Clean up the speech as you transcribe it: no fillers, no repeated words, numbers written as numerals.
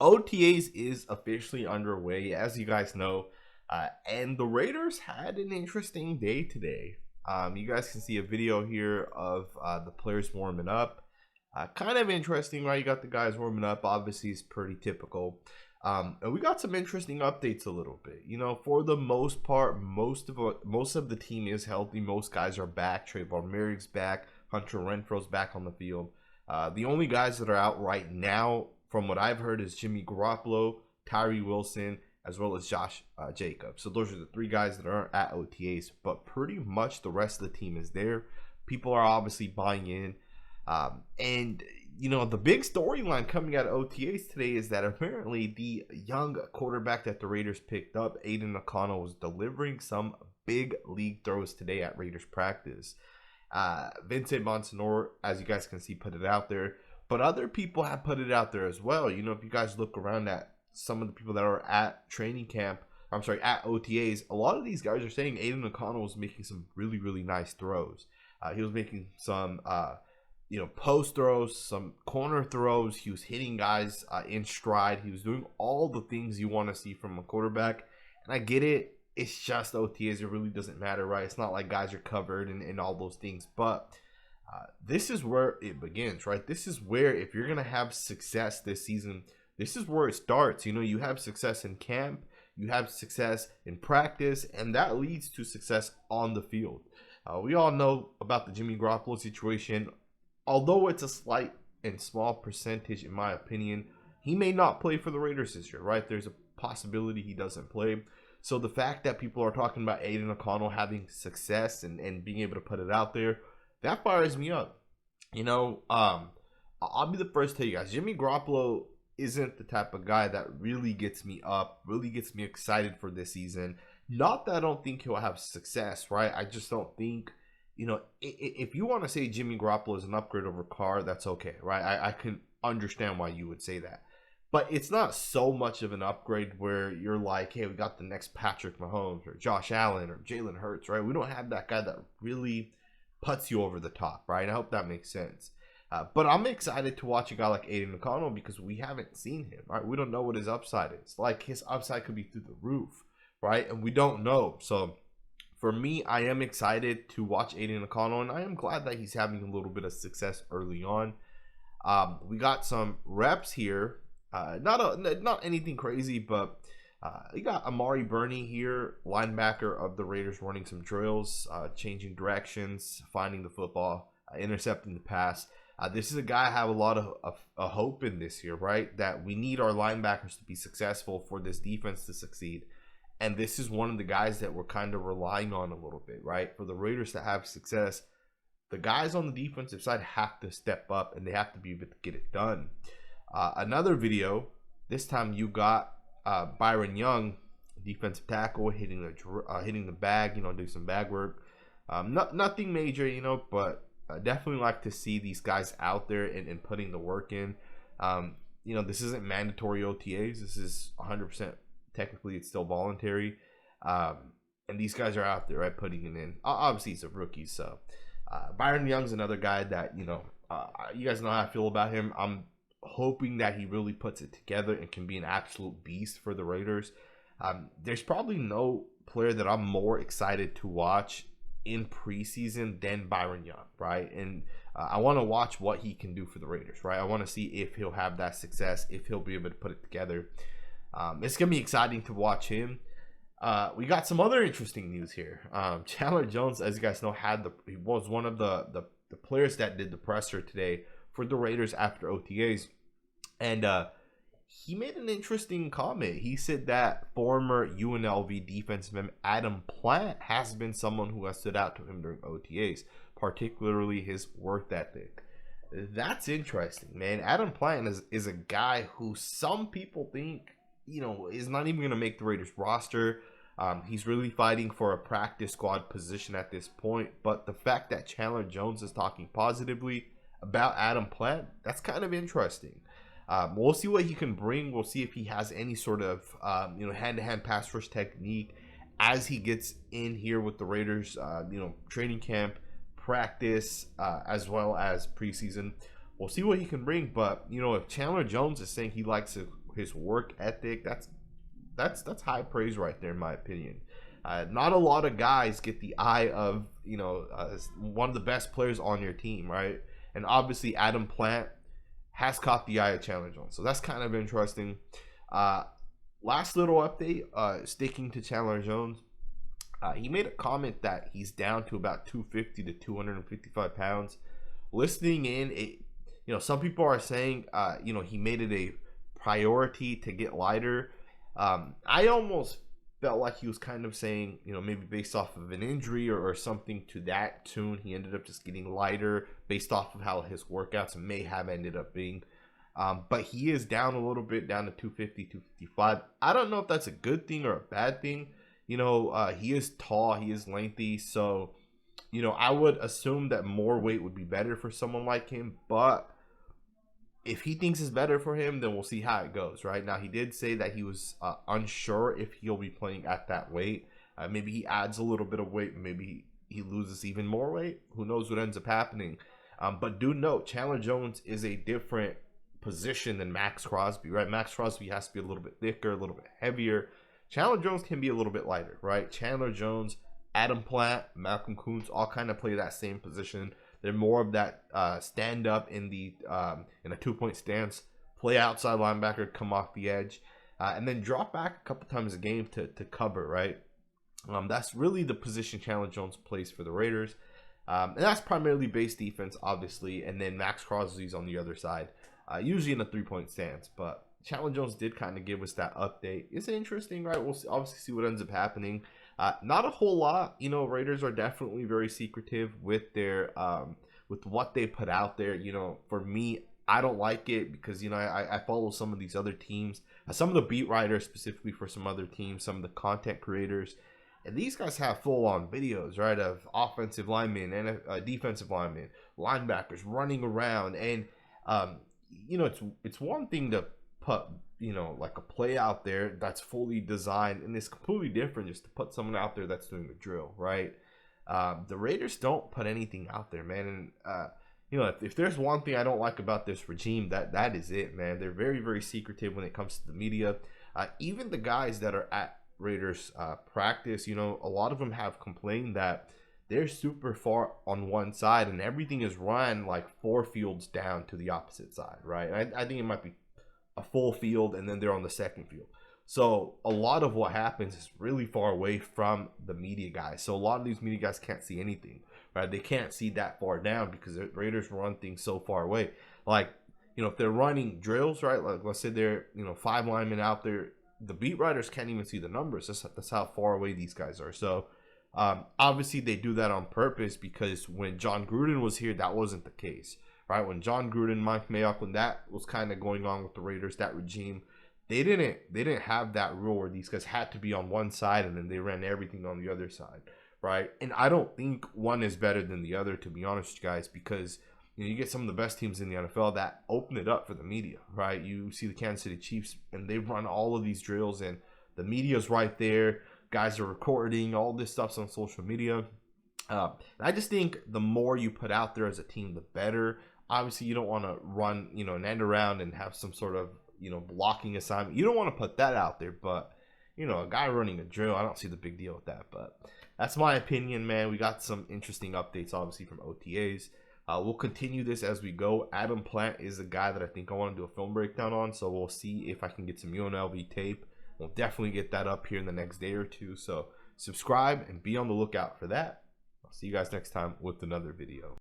OTAs is officially underway, as you guys know, and the Raiders had an interesting day today. You guys can see a video here of the players warming up. Kind of interesting, right? You got the guys warming up. Obviously, it's pretty typical. And we got some interesting updates a little bit. You know, for the most part, most of the team is healthy. Most guys are back. Trevon Moehrig's back. Hunter Renfro's back on the field. The only guys that are out right now, from what I've heard, is Jimmy Garraoppolo, Tyree Wilson, as well as Josh Jacobs. So those are the three guys that aren't at OTAs, but pretty much the rest of the team is there. People are obviously buying in. And, you know, the big storyline coming out of OTAs today is that apparently the young quarterback that the Raiders picked up, Aidan OConnell, was delivering some big league throws today at Raiders practice. Vincent Monsignor, as you guys can see, put it out there. But other people have put it out there as well. You know, if you guys look around at some of the people that are at training camp, at OTAs, a lot of these guys are saying Aidan OConnell was making some really, really nice throws. He was making some, post throws, some corner throws. He was hitting guys in stride. He was doing all the things you want to see from a quarterback. And I get it. It's just OTAs. It really doesn't matter, right? It's not like guys are covered and all those things. But this is where it begins, right? This is where, if you're going to have success this season, this is where it starts. You know, you have success in camp, you have success in practice, and that leads to success on the field. We all know about the Jimmy Garraoppolo situation. Although it's a slight and small percentage, in my opinion, he may not play for the Raiders this year, right? There's a possibility he doesn't play. So the fact that people are talking about Aidan OConnell having success and being able to put it out there, that fires me up. You know, I'll be the first to tell you guys, Jimmy Garraoppolo isn't the type of guy that really gets me up, really gets me excited for this season. Not that I don't think he'll have success, right? I just don't think, you know, if you want to say Jimmy Garraopolo is an upgrade over Carr, that's okay, right? I can understand why you would say that. But it's not so much of an upgrade where you're like, hey, we got the next Patrick Mahomes or Josh Allen or Jalen Hurts, right? We don't have that guy that really puts you over the top, right? I hope that makes sense. But I'm excited to watch a guy like Aidan OConnell because we haven't seen him, right? We don't know what his upside is. Like, his upside could be through the roof, right? And we don't know. So for me, I am excited to watch Aidan OConnell, and I am glad that he's having a little bit of success early on. We got some reps here. Not anything crazy, but you got Amari Bernie here, linebacker of the Raiders, running some drills, changing directions, finding the football, intercepting the pass. This is a guy I have a lot of hope in this year, right? That we need our linebackers to be successful for this defense to succeed. And this is one of the guys that we're kind of relying on a little bit, right? For the Raiders to have success, the guys on the defensive side have to step up and they have to be able to get it done. Another video, this time you got Byron Young, defensive tackle, hitting the bag, you know, do some bag work. Nothing major, you know, but definitely like to see these guys out there and putting the work in. You know, this isn't mandatory OTAs. This is 100%. Technically, it's still voluntary. And these guys are out there, right, putting it in. Obviously, he's a rookie, so Byron Young's another guy that, you know, you guys know how I feel about him. I'm hoping that he really puts it together and can be an absolute beast for the Raiders. There's probably no player that I'm more excited to watch in preseason than Byron Young, right? And I want to watch what he can do for the Raiders, right? I want to see if he'll have that success, if he'll be able to put it together. It's going to be exciting to watch him. We got some other interesting news here. Chandler Jones, as you guys know, he was one of the players that did the presser today for the Raiders after OTAs. And he made an interesting comment. He said that former UNLV defensive end Adam Plant has been someone who has stood out to him during OTAs, particularly his work ethic. That's interesting, man. Adam Plant is a guy who some people think, you know, is not even going to make the Raiders roster. He's really fighting for a practice squad position at this point. But the fact that Chandler Jones is talking positively about Adam Plant, that's kind of interesting. We'll see what he can bring. We'll see if he has any sort of hand-to-hand pass rush technique as he gets in here with the Raiders. Training camp, practice, as well as preseason. We'll see what he can bring. But if Chandler Jones is saying he likes to his work ethic, that's high praise right there in my opinion. Not a lot of guys get the eye of, one of the best players on your team, right? And obviously Adam Plant has caught the eye of Chandler Jones, so that's kind of interesting. Last little update, sticking to Chandler Jones, he made a comment that he's down to about 250 to 255 pounds. Listening in, some people are saying, he made it a priority to get lighter. I almost felt like he was kind of saying, maybe based off of an injury or something to that tune, he ended up just getting lighter based off of how his workouts may have ended up being. But he is down a little bit, down to 250, 255. I don't know if that's a good thing or a bad thing. He is tall, he is lengthy, so, I would assume that more weight would be better for someone like him. But if he thinks it's better for him, then we'll see how it goes. Right now, he did say that he was unsure if he'll be playing at that weight. Maybe he adds a little bit of weight, maybe he loses even more weight. Who knows what ends up happening? But do note, Chandler Jones is a different position than Max Crosby, right? Max Crosby has to be a little bit thicker, a little bit heavier. Chandler Jones can be a little bit lighter, right? Chandler Jones, Adam Plant, Malcolm Kuntz all kind of play that same position. They're more of that stand up in a 2-point stance, play outside linebacker, come off the edge, and then drop back a couple times a game to cover, right? That's really the position Chandler Jones plays for the Raiders. And that's primarily base defense, obviously, and then Max Crosby's on the other side, usually in a 3-point stance. But Chandler Jones did kind of give us that update. It's interesting, right? We'll obviously see what ends up happening. Not a whole lot. Raiders are definitely very secretive with their with what they put out there. For me, I don't like it because I follow some of these other teams, some of the beat writers specifically for some other teams, some of the content creators, and these guys have full-on videos, right, of offensive linemen and defensive linemen, linebackers running around, and it's one thing to put like a play out there that's fully designed, and it's completely different just to put someone out there that's doing the drill, right? The Raiders don't put anything out there, man. And if there's one thing I don't like about this regime, that is it, man. They're very, very secretive when it comes to the media. Even the guys that are at Raiders practice, a lot of them have complained that they're super far on one side and everything is run like 4 fields down to the opposite side, right? I think it might be a full field and then they're on the second field. So a lot of what happens is really far away from the media guys. So a lot of these media guys can't see anything, right? They can't see that far down because the Raiders run things so far away. Like, if they're running drills, right? Like let's say they're, 5 linemen out there, the beat writers can't even see the numbers. That's how far away these guys are. So obviously they do that on purpose because when John Gruden was here, that wasn't the case, right? When John Gruden, Mike Mayock, when that was kind of going on with the Raiders, that regime, they didn't have that rule where these guys had to be on one side and then they ran everything on the other side, right? And I don't think one is better than the other, to be honest, guys, because you get some of the best teams in the NFL that open it up for the media, right? You see the Kansas City Chiefs, and they run all of these drills, and the media's right there. Guys are recording. All this stuff's on social media. I just think the more you put out there as a team, the better. Obviously, you don't want to run, an end around and have some sort of, blocking assignment. You don't want to put that out there, but, a guy running a drill, I don't see the big deal with that. But that's my opinion, man. We got some interesting updates, obviously, from OTAs. We'll continue this as we go. Adam Plant is a guy that I think I want to do a film breakdown on, so we'll see if I can get some UNLV tape. We'll definitely get that up here in the next day or two, so subscribe and be on the lookout for that. I'll see you guys next time with another video.